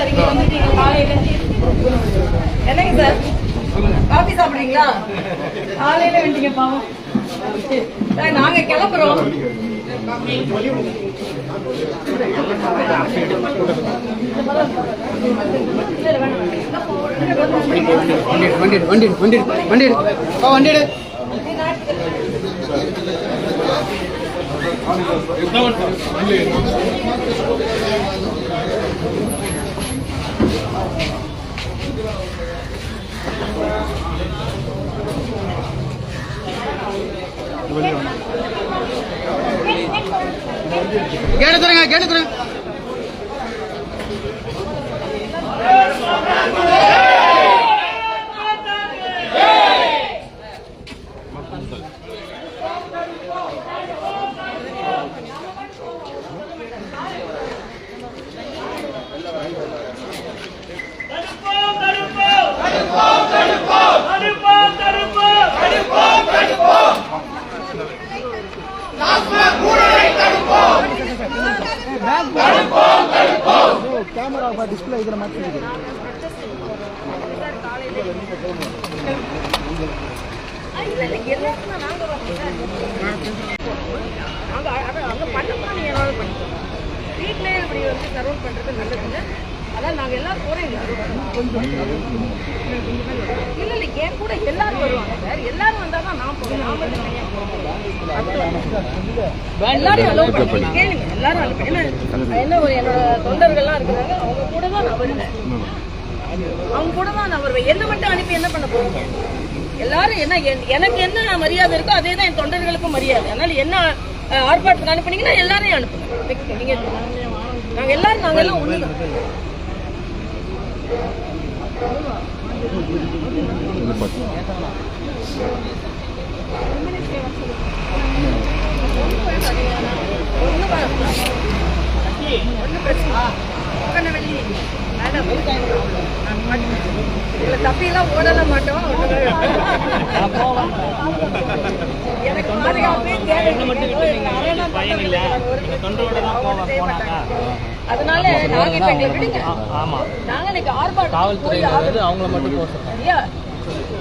Sir இங்க வந்துட்டீங்க காலையில. என்னங்க சார் காபி சாப்பிடுறீங்களா? காலையில வந்துட்டீங்க பாவம். நாங்க கிளம்புறோம். கேட்டு தரங்க கேட்டு தரங்க. கேமரா டிஸ்பிளே இதுல மாத்திருக்கு. வீட்லயே இப்படி வந்து சர்வ் பண்றது நல்லதுங்க. அதான் நாங்க எல்லாரும் போறோம். இல்ல இல்ல என் கூட எல்லாரும் வருவாங்க சார். எல்லாரும் வந்தாதான் நான் போறேன். எல்லாரும் அலோவ் பண்ணுங்க. கேளுங்க எல்லாரும் என்ன ஒரு என்னோட தொண்டர்கள்லாம் இருக்கிறாங்க. அவங்க கூட தான் நான் வருவேன். அவங்க கூட தான் நான் வருவேன். என்ன மட்டும் அனுப்பி என்ன பண்ண போறீங்க? எல்லாரும் என்ன எனக்கு என்ன மரியாதை இருக்கோ அதே தான் என் தொண்டர்களுக்கும் மரியாதை. அதனால என்ன ஆர்ப்பாட்டத்துக்கு அனுப்புனீங்கன்னா எல்லாரையும் அனுப்புங்க. நீங்க நாங்க எல்லாம் ஒண்ணுதான். தப்பியெல்லாம் ஓடல மாட்டோம். எனக்கு அதனால நாங்க இப்ப எங்களை விடுங்க. நாங்க இன்னைக்கு ஆர்ப்பாட்டம் அவங்கள மட்டும்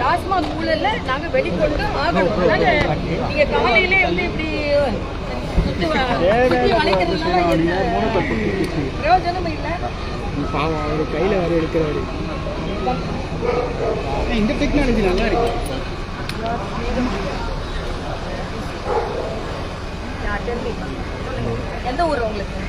டாஸ்மாக் ஊழல்ல நாங்க வெளிக்கொண்டு ஆகணும். அதனால நீங்க காலையிலே வந்து இப்படி பிரயோஜனம் இல்ல. பாவம் அவரு கையில வர எடுக்கிறாரு. இந்த டெக்னாலஜி நல்லா இருக்கு. எந்த ஊர் உங்களுக்கு?